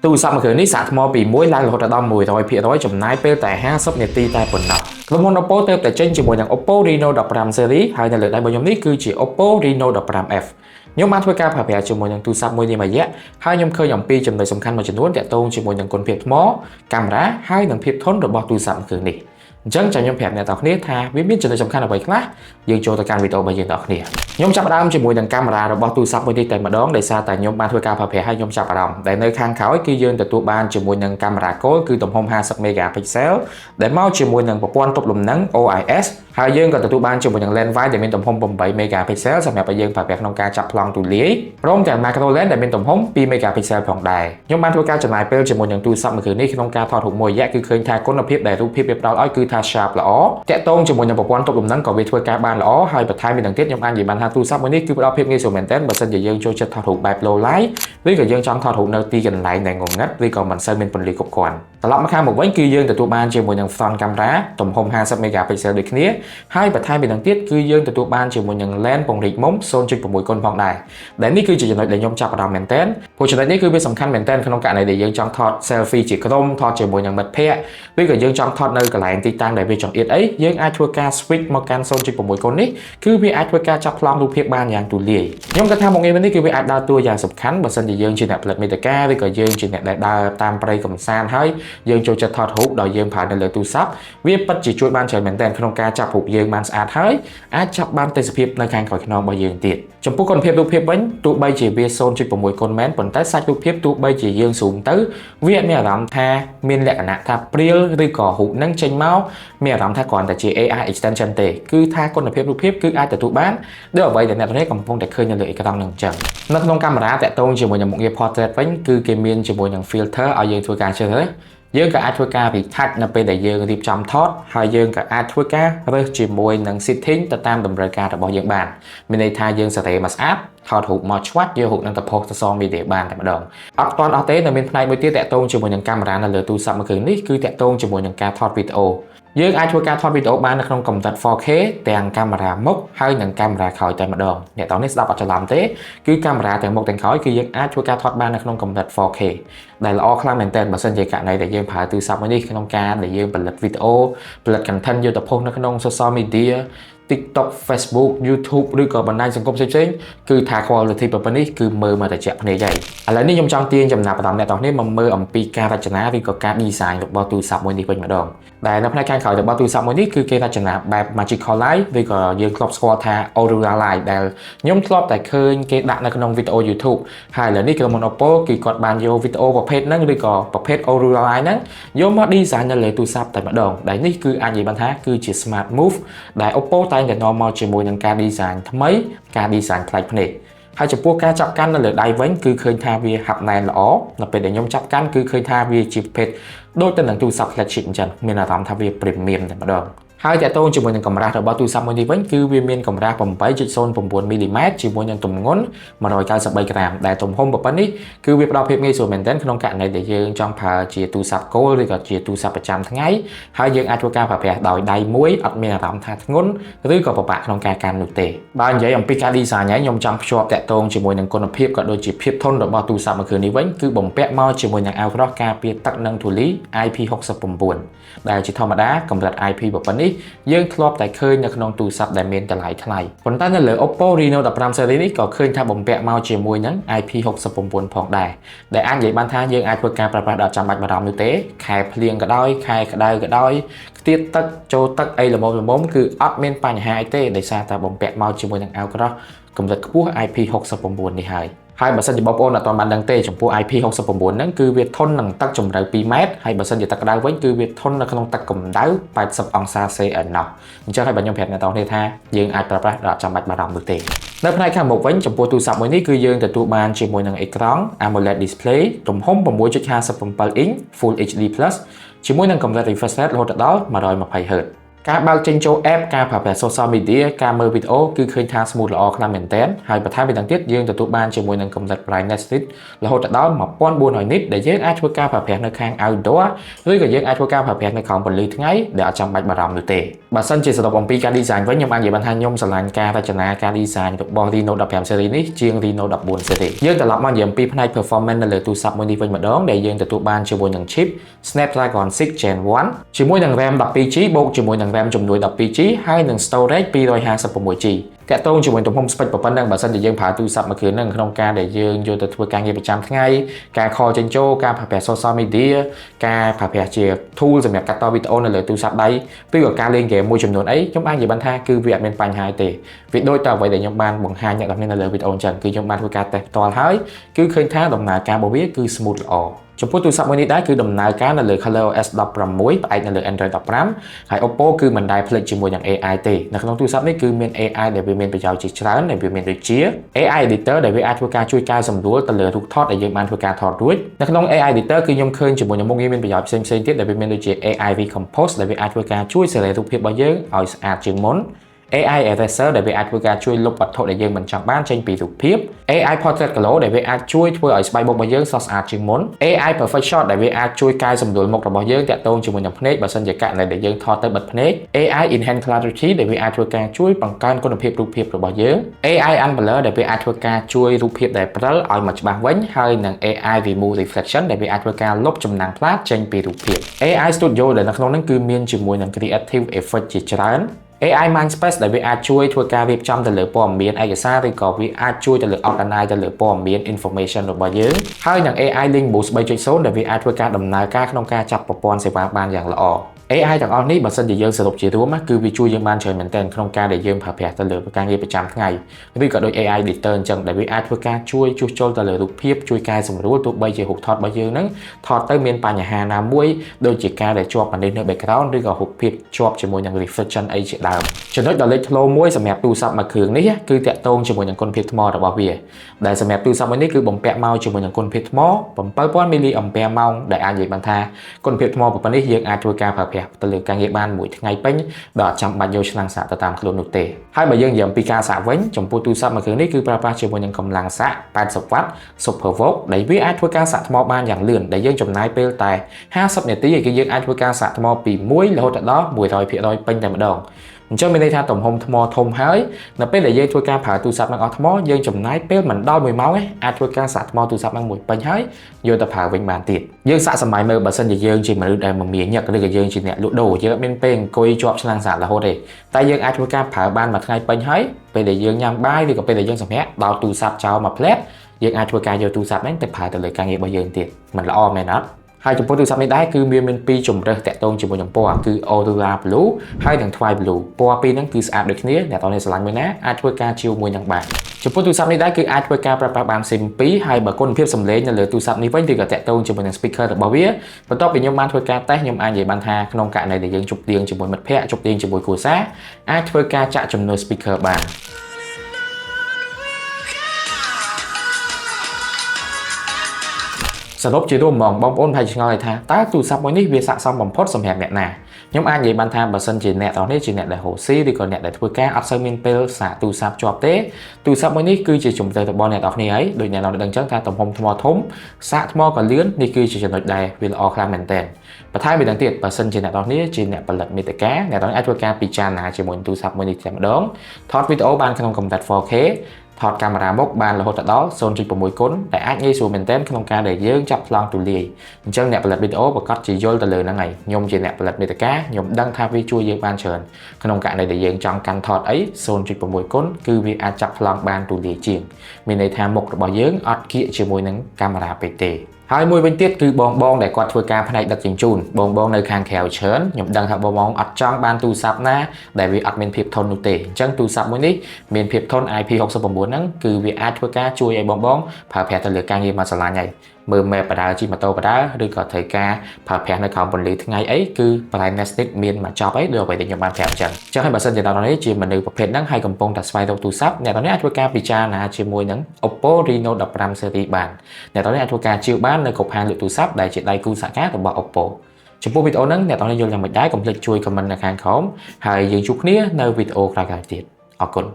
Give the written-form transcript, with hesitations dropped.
ទូរស័ព្ទមួយគ្រឿងនេះសាកថ្មពី1ឡើងរហូតដល់100%ចំណាយពេលតែ50នាទីតែប៉ុណ្ណោះក្រុមហ៊ុន Oppo ទើបតែចេញជាមួយនឹង Oppo Reno 15 Series ហើយនៅលើដៃរបស់ខ្ញុំនេះគឺជា Oppo Reno 15F ខ្ញុំបានធ្វើការប្រើប្រាស់ជាមួយនឹងទូរស័ព្ទមួយនេះមួយរយៈហើយខ្ញុំឃើញអំពីចំណុចសំខាន់មួយចំនួនទាក់ទងជាមួយនឹងគុណភាពថ្មកាមេរ៉ាហើយនិងភាពធន់របស់ទូរស័ព្ទមួយគ្រឿងនេះអញ្ចឹងចាំខ្ញុំប្រាប់អ្នកទាំងគ្នាថាវាមានចំណុចសំខាន់អ្វីខ្លះយើងចូលទៅកាន់វីដេអូរបស់យើងទាំងគ្នាខ្ញុំចាប់ផ្ដើមជាមួយនឹងកាមេរ៉ារបស់ទូរស័ព្ទមួយនេះតែម្ដងដោយសារតែខ្ញុំបានធ្វើការប្រើប្រាស់ហើយខ្ញុំចាប់អារម្មណ៍ដែលនៅខាងក្រោយគឺយើងទទួលបានជាមួយនឹងកាមេរ៉ាគោលគឺទំហំ50 megapixel ដែលមកជាមួយនឹងប្រព័ន្ធទប់លំនឹង OIS ហើយយើងក៏ទទួលបានជាមួយនឹង lens wide ដែលមានទំហំ8 megapixel សម្រាប់ឲ្យយើងប្រើប្រាស់ក្នុងការចាប់ប្លង់ទូលាយព្រមទាំង macro lens ដែលមានទំហំ2 megapixel ផងដែរខ្ញុំបានធ្វើការចំណាយពេលជាមួយនឹងទូរស័ព្ទមួយគ្រឿងនេះក្នុងការថតរូបមួយរយៈគឺឃើញថាគុណភាពដែលរូបភាពវាផ្ដល់ឲ្យគឺថា sharp ល្អតាក់ទងជាមួយនឹងប្រព័ន្ធទប់លំនឹងក៏វាធ្វើការបានល្អហើយបន្ថែមពីនឹងទៀតខ្ញុំអាចនិយាយបានថាទូរស័ព្ទមួយនេះគឺផ្ដល់ភាពងាយស្រួលមែនទែនបើសិនជាយើងចូលចិត្តថតរូបបែប low light ឬក៏យើងចង់ថតរូបនៅទីកន្លែងដែលងងឹតឬក៏មិនសូវមានពន្លឺគ្រប់គ្រាន់ត្រឡប់មកខាងមុខវិញគឺយើងទទួលបានជាមួយនឹង front camera ទំហំ50 megapixel ដូចគ្នាហើយបន្ថែមពីនឹងទៀតគឺយើងទទួលបានជាមួយនឹង lens ពង្រីកមុំ 0.6 គុណផងដែរដែលនេះគឺជាចំណុចដែលខ្ញុំចាប់អារម្មណ៍មែនទែនព្រោះចំណុចនេះគឺវាសំខាន់មែនទែនក្នុងករណីដែលយើងចង់ថត selfie ជាក្រុមថតជាមួយនឹងមិត្តភ័ក្តិឬក៏យើងចង់ថតនៅកន្លែងទីតាំងដែលវាចង្អៀតអីយើងអាចធ្វើការ switch មកកាន់ 0.6 គុណនេះគឺវាអាចធ្វើការចាប់ប្លង់រូបភាពបានយ៉ាងទូលាយខ្ញុំគិតថាមុខងារនេះគឺវាអាចដើរតួយ៉ាងសំខាន់បើសិនជាយើងជាអ្នកផលិតមាតិកាឬក៏យើងជាអ្នកដែលដើរតាមព្រៃកម្សាន្តហើយយើងចូលចិត្តថតរូបដោយយើងប្រើនៅលើទូរស័ព្ទវាពិតជាជួយបានច្រើនមែនទែនក្នុងការចាប់រូបយើងបានស្អាតហើយអាចចាប់បានទេសភាពនៅខាងក្រោយខ្នងរបស់យើងទៀតចំពោះគុណភាពរូបភាពវិញទោះបីជាវា 0.6 គុណមែនប៉ុន្តែសាច់រូបភាពទោះបីជាយើង zoom ទៅវាមានអារម្មណ៍ថាមានលក្ខណៈថាព្រាលឬក៏រូបនឹងចេញមកមានអារម្មណ៍ថាគ្រាន់តែជា AI extension ទេគឺថាគុណភាពរូបភាពគឺអាចទទួលបានដោយអ្វីដែលអ្នកទាំងនេះកំពុងតែឃើញនៅលើអេក្រង់នឹងអញ្ចឹងនៅក្នុងកាមេរ៉ាតាក់ទងជាមួយនឹងមុខងារ portrait វិញគឺគេមានជាមួយនឹង filter ឲ្យយើងធ្វើការជ្រើសរើសយើងក៏អាចធ្វើការ retouch នៅពេលដែលយើងរៀបចំថតហើយយើងក៏អាចធ្វើការរើសជាមួយនឹង setting ទៅតាមតម្រូវការរបស់យើងបានមានន័យថាយើងសេរីមកស្អាតថតរូបមកឆ្វាត់យករូបនឹងទៅ post ទៅ social media បានតែម្ដងអត់ទាន់អស់ទេនៅមានផ្នែកមួយទៀតតាក់ទងជាមួយនឹងកាមេរ៉ានៅលើទូរស័ព្ទមួយគ្រឿងនេះគឺតាក់ទងជាមួយនឹងការថតវីដេអូយើងអាចធ្វើការថតវីដេអូបាននៅក្នុងកម្រិត 4K ទាំងកាមេរ៉ាមុខហើយនិងកាមេរ៉ាក្រោយតែម្ដងអ្នកទាំងនេះស្ដាប់អត់ច្រឡំទេគឺកាមេរ៉ាទាំងមុខទាំងក្រោយគឺយើងអាចធ្វើការថតបាននៅក្នុងកម្រិត 4K ដែលល្អខ្លាំងមែនទែនបើសិនជាករណីដែលយើងប្រើទូរស័ព្ទមួយនេះក្នុងការដែលយើងផលិតវីដេអូផលិត content យកទៅ post នៅក្នុង social media TikTok Facebook YouTube ឬក៏បណ្ដាញសង្គមផ្សេងៗគឺថា quality ប៉ុណ្នេះគឺមើលមកតែជាក់ភ្នែកហើយឥឡូវនេះខ្ញុំចង់ទាញចំណាប់អារម្មណ៍អ្នកទាំងនេះមកមើលអំពីការរចនាឬក៏ការ design របស់ទូរស័ព្ទមួយនេះវិញម្ដងដែលនៅផ្នែកខាងក្រោយរបស់ទូរស័ព្ទមួយនេះគឺគេរចនាបែប Magical Light ឬក៏យើងធ្លាប់ស្គាល់ថា Aurora Light ដែលខ្ញុំធ្លាប់តែឃើញគេដាក់នៅក្នុងវីដេអូ YouTube ហើយឥឡូវនេះក្រុមហ៊ុន Oppo គឺគាត់បានយកវីដេអូប្រភេទហ្នឹងឬក៏ប្រភេទ Aurora Light ហ្នឹងយកមក design នៅលើទូរស័ព្ទតែម្ដងដែលនេះគឺអាចនិយាយបានថាគឺជា smart move ដែល Oppo តែងតែនាំមកជាមួយនឹងការ design ថ្មីការ design ប្លែកភ្នែកហើយចំពោះការចាប់កាន់នៅលើដៃវិញគឺឃើញថាវាហាប់ណែនល្អនៅពេលដែលខ្ញុំចាប់កាន់គឺឃើញថាវាជាប្រភេទដូចទៅនឹងទូរស័ព្ទ flagship អញ្ចឹងមានអារម្មណ៍ថាវា premium តែម្ដងហើយតាក់ទងជាមួយនឹងកម្រាស់របស់ទូរស័ព្ទមួយនេះវិញគឺវាមានកម្រាស់ 8.09 មីលីម៉ែត្រជាមួយនឹងទម្ងន់ 193 ក្រាមដែលទំហំប៉ុណ្នេះគឺវាផ្ដល់ភាពងាយស្រួលមែនទែនក្នុងករណីដែលយើងចង់ប្រើជាទូរស័ព្ទគោលឬក៏ជាទូរស័ព្ទប្រចាំថ្ងៃហើយយើងអាចធ្វើការប្រើប្រាស់ដោយដៃមួយអត់មានអារម្មណ៍ថាធ្ងន់ឬក៏ពិបាកក្នុងការកាន់នោះទេបើនិយាយអំពីការ design ហើយខ្ញុំចង់ភ្ជាប់តាក់ទងជាមួយនឹងគុណភាពក៏ដូចជាភាពធន់របស់ទូរស័ព្ទមួយគ្រឿងនេះវិញគឺបំពាក់មកជាមួយនឹងអាវក្រោះការពារទឹកនិងធូលី IP69 ដែលជាធម្មតាកម្រិត IP ប៉ុណ្នេះយើងធ្លាប់តែឃើញនៅក្នុងទូរស័ព្ទដែលមានតម្លៃថ្លៃប៉ុន្តែនៅលើ Oppo Reno 15 series នេះក៏ឃើញថាបំពាក់មកជាមួយនឹង IP69 ផងដែរដែលអាចនិយាយបានថាយើងអាចធ្វើការប្រើប្រាស់ដល់ចាំបាច់បារម្ភនោះទេខែភ្លៀងក៏ដោយខែក្តៅក៏ដោយខ្ទាតទឹកចូលទឹកអីល្មមគឺអត់មានបញ្ហាអីទេដោយសារតែបំពាក់មកជាមួយនឹងអាវក្រោះកម្រិតខ្ពស់ IP69 នេះហើយបើសិនជាបងប្អូនអត់ទាន់បានដឹងទេចំពោះ IP69 ហ្នឹងគឺវាធន់នឹងទឹកជម្រៅ 2 ម៉ែត្រហើយបើសិនជាទឹកក្តៅវិញគឺវាធន់នៅក្នុងទឹកកម្ដៅ 80 អង្សាសេឯណោះអញ្ចឹងហើយបើខ្ញុំប្រាប់អ្នកនរគ្នាថាយើងអាចប្រើប្រាស់ដល់ចាំបាច់បារម្ភនោះទេនៅផ្នែកខាងមុខវិញចំពោះទូរស័ព្ទមួយនេះគឺយើងទទួលបានជាមួយនឹងអេក្រង់ AMOLED display ទំហំ 6.57 inch Full HD+ ជាមួយនឹងកម្រិត refresh rate រហូតដល់ 120Hz ការបើកចេញចូល app ការប្រើប្រាស់ social media ការមើលវីដេអូគឺឃើញថា smooth ល្អខ្លាំងមែនទែនហើយបន្ថែមពីទាំងទៀតយើងទទួលបានជាមួយនឹងកម្រិត brightness រហូតដល់1400 nit ដែលយើងអាចធ្វើការប្រើប្រាស់នៅខាង outdoor ឬក៏យើងអាចធ្វើការប្រើប្រាស់នៅក្រោមពន្លឺថ្ងៃដែលអត់ចាំបាច់បារម្ភនោះទេបើសិនជាសរុបអំពីការ design វិញខ្ញុំអាចនិយាយបានថាខ្ញុំស្រឡាញ់ការរចនាការ design របស់ Reno 15 series នេះជាង Reno 14 series យើងត្រឡប់មកនិយាយអំពីផ្នែក performance នៅលើទូរស័ព្ទមួយនេះវិញម្ដងដែលយើងទទួលបានជាមួយនឹង chip Snapdragon 6 Gen 1ជាមួយនឹង RAM 12GB បូកជាមួយនឹង RAM ជំនួយ 12GB ហើយនឹង storage 256GB តាក់ទងជាមួយទំហំ spec ប៉ុណ្ណឹងបើសិនជាយើងប្រើទូរស័ព្ទមួយគ្រឿងហ្នឹងក្នុងការដែលយើងយកទៅធ្វើការងារប្រចាំថ្ងៃការ call ចេញចូលការប្រើប្រាស់ social media ការប្រើប្រាស់ជា tool សម្រាប់កាត់តវីដេអូនៅលើទូរស័ព្ទដៃឬក៏ការលេងហ្គេមមួយចំនួនអីខ្ញុំអាចនិយាយបានថាគឺវាអត់មានបញ្ហាទេវាដូចតែអ្វីដែលខ្ញុំបានបង្ហាញអ្នកនរនៅលើវីដេអូអញ្ចឹងគឺខ្ញុំបានធ្វើការតេស្តផ្ទាល់ហើយគឺឃើញថាដំណើរការរបស់វាគឺ smooth ល្អចំពោះទូរស័ព្ទមួយនេះដែរគឺដំណើរការនៅលើ ColorOS 16ផ្អែកនៅលើ Android 15ហើយ Oppo គឺមិនដែលភ្លេចជាមួយនឹង AI ទេនៅក្នុងទូរស័ព្ទនេះគឺមាន AI ដែលវាមានប្រយោជន៍ជាច្រើនដែលវាមានដូចជា AI Editor ដែលវាអាចធ្វើការជួយកែសម្រួលទៅលើរូបថតដែលយើងបានធ្វើការថតរួចនៅក្នុង AI Editor គឺខ្ញុំឃើញជាមួយនឹងមុខងារមានប្រយោជន៍ផ្សេងៗទៀតដែលវាមានដូចជា AI Recompose ដែលវាអាចធ្វើការជួយសេរីរូបភាពរបស់យើងឲ្យស្អាតជាងមុនAI Eraser ដែលវាអាចធ្វើការជួយលុបវត្ថុដែលយើងមិនចង់បានចេញពីរូបភាព AI Portrait Glow ដែលវាអាចជួយធ្វើឲ្យស្បែកមុខរបស់យើងស្រស់ស្អាតជាងមុន AI Perfect Shot ដែលវាអាចជួយកែសម្រួលមុខរបស់យើងតាក់ទងជាមួយនឹងភ្នែកបើសិនជាករណីដែលយើងថតទៅបិទភ្នែក AI Enhance Clarity ដែលវាអាចធ្វើការជួយបង្កើនគុណភាពរូបភាពរបស់យើង AI Unblur ដែលវាអាចធ្វើការជួយរូបភាពដែលព្រិលឲ្យមកច្បាស់វិញហើយនិង AI Remove Reflection ដែលវាអាចធ្វើការលុបចំណាំងផ្លាតចេញពីរូបភាព AI Studio ដែលនៅក្នុងនោះគឺមានជាមួយនឹង Creative Effect ជាច្រើន AI Mindspace ដែលវាអាចជួយធ្វើការរៀបចំទៅលើព័ត៌មានឯកសារឬក៏វាអាចជួយទៅលើ organize ទៅលើព័ត៌មាន information របស់យើងហើយនឹង AI Link Boost 3.0 ដែលវាអាចធ្វើការដំណើរការក្នុងការចាប់ប្រព័ន្ធសេវាបានយ៉ាងល្អ AI ទាំងអស់នេះបើសិនជាយើងសរុបជារួមគឺវាជួយយើងបានច្រើនមែនទែនក្នុងការដែលយើងប្រើប្រាស់ទៅលើការងារប្រចាំថ្ងៃឬក៏ដូច AI Editor អញ្ចឹងដែលវាអាចធ្វើការជួយជួសជុលទៅលើរូបភាពជួយកែសម្រួលទោះបីជារូបថតរបស់យើងហ្នឹងថតទៅមានបញ្ហាណាមួយដូចជាការដែលជាប់មនុស្សនៅ background ឬក៏រូបភាពជាប់ជាមួយនឹង reflection អីជាដើមចំណុចដ៏លេចធ្លោមួយសម្រាប់ទូរស័ព្ទមួយគ្រឿងនេះគឺតាក់ទងជាមួយនឹងគុណភាពថ្មរបស់វាដែលសម្រាប់ទូរស័ព្ទមួយនេះគឺបំពាក់មកជាមួយនឹងគុណភាពថ្ម 7000 mAh ម៉ោងដែលអាចនិយាយបានថាគុណភាពថ្មប៉ុណ្ណេះយើងអាចធ្វើការប្រើប្រាស់ទៅលើការងារបានមួយថ្ងៃពេញដោយអត់ចាំបាច់យកឆ្លាំងសាកទៅតាមខ្លួននោះទេហើយបើយើងនិយាយអំពីការសាកវិញចំពោះទូរស័ព្ទមួយគ្រឿងនេះគឺប្រើប្រាស់ជាមួយនឹងកម្លាំងសាក 80W Super Vogue ដែលវាអាចធ្វើការសាកថ្មបានយ៉ាងលឿនដែលយើងចំណាយពេលតែ50នាទីគឺយើងអាចធ្វើការសាកថ្មពី1រហូតដល់ 100% ពេញតែម្ដងអញ្ចឹងមានន័យថាទំហំថ្មធំហើយនៅពេលដែលយើងធ្វើការប្រើទូរស័ព្ទនឹងអស់ថ្មយើងចំណាយពេលមិនដល់1ម៉ោងទេអាចធ្វើការសាកថ្មទូរស័ព្ទនឹងមួយពេញហើយយកទៅប្រើវិញបានទៀតយើងសាកសម័យមើលបើសិនជាយើងជាមនុស្សដែលមមាញឹកឬក៏យើងជាអ្នកលក់ដូរយើងអត់មានពេលអង្គុយជាប់ឆ្លាំងសាករហូតទេតែយើងអាចធ្វើការប្រើបានមួយថ្ងៃពេញហើយពេលដែលយើងញ៉ាំបាយឬក៏ពេលដែលយើងសម្រាកដោតទូរស័ព្ទចោលមួយផ្លែតយើងអាចធ្វើការយកទូរស័ព្ទហ្នឹងទៅប្រើទៅលើការងាររបស់យើងទៀតមិនល្អមែនអត់ហើយចំពោះទូរស័ព្ទនេះដែរគឺវាមាន2ជម្រើសតាក់ទងជាមួយនឹងពណ៌គឺ Aurora Blue ហើយនិង Twilight Blue ពណ៌ពីរហ្នឹងគឺស្អាតដូចគ្នាអ្នកនរស្រឡាញ់មួយណាអាចធ្វើការជាវមួយនឹងបានចំពោះទូរស័ព្ទនេះដែរគឺអាចធ្វើការប្រើប្រាស់បាន SIM 2ហើយបើគុណភាពសំឡេងនៅលើទូរស័ព្ទនេះវិញគឺក៏តាក់ទងជាមួយនឹង speaker របស់វាបន្ទាប់ពីខ្ញុំបានធ្វើការតេស្តខ្ញុំអាចនិយាយបានថាក្នុងករណីដែលយើងជប់លៀងជាមួយមិត្តភ័ក្តិជប់លៀងជាមួយគ្រួសារអាចធ្វើការចាក់ចំនួន speaker បានសរុបជារួមបងប្អូនប្រហែលឆ្ងល់ថាតើទូរស័ព្ទមួយនេះវាស័ក្តិសមបំផុតសម្រាប់អ្នកណាខ្ញុំអាចនិយាយបានថាបើសិនជាអ្នកទាំងនេះជាអ្នកដែលរកស៊ីឬក៏អ្នកដែលធ្វើការអត់សូវមានពេលសាកទូរស័ព្ទជាប់ទេទូរស័ព្ទមួយនេះគឺជាជម្រើសរបស់អ្នកទាំងនេះហើយដូចអ្នកនរដឹងចឹងថាទំហំថ្មធំសាកថ្មក៏លឿននេះគឺជាចំណុចដែលវាល្អខ្លាំងមែនទែនបន្ថែមពីនេះទៀតបើសិនជាអ្នកទាំងនេះជាអ្នកផលិតមាតិកាអ្នកទាំងនេះអាចធ្វើការពិចារណាជាមួយទូរស័ព្ទមួយនេះតែម្ដងថតវីដេអូបានក្នុងកម្រិត 4Kថតកាមេរ៉ាមុខបានរហូតដល់ 0.6 គុណដែលអាចងាយស្រួលមែនទែនក្នុងការដែលយើងចាប់ប្លង់ទូលាយអញ្ចឹងអ្នកផលិតវីដេអូប្រកាសជាយល់ទៅលើហ្នឹងហើយខ្ញុំជាអ្នកផលិតមាតិកាខ្ញុំដឹងថាវាជួយយើងបានច្រើនក្នុងករណីដែលយើងចង់កាន់ថតអី 0.6 គុណគឺវាអាចចាប់ប្លង់បានទូលាយជាងមានន័យថាមុខរបស់យើងអត់គៀកជាមួយនឹងកាមេរ៉ាពេកទេហើយមួយវិញទៀតគឺបងដែលគាត់ធ្វើការផ្នែកដឹកជញ្ជូនបងនៅខាងក្រៅច្រើនខ្ញុំដឹងថាបងអត់ចង់បានទូរស័ព្ទណាដែលវាអត់មានភាពធន់នោះទេអញ្ចឹងទូរស័ព្ទមួយនេះមានភាពធន់ IP69 ហ្នឹងគឺវាអាចធ្វើការជួយឲ្យបងប្រើប្រាស់ទៅលើការងារមកស្រឡាញ់ហើយមើល map បដាជិះម៉ូតូបដាឬក៏ត្រូវការប្រើប្រាស់នៅក្រោមពន្លឺថ្ងៃអីគឺ brightness នេះមានមកចប់អីដូចអ្វីដែលខ្ញុំបានប្រាប់អញ្ចឹងហើយបើសិនជាអ្នកនរនេះជាមនុស្សប្រភេទហ្នឹងហើយកំពុងតែស្វែងរកទូរស័ព្ទអ្នកនរនេះអាចធ្វើការពិចារណាជាមួយនឹង Oppo Reno 15 series បានអ្នកនរនេះអាចធ្វើការជឿបាននៅគ្រប់ហាងលក់ទូរស័ព្ទដែលជាដៃគូសហការរបស់ Oppo ចំពោះវីដេអូហ្នឹងអ្នកទាំងយល់យ៉ាងម៉េចដែរកុំភ្លេចជួយ comment នៅខាងក្រោមហើយយើងជួបគ្នានៅវីដេអូក្រោយៗទៀតអរគុណ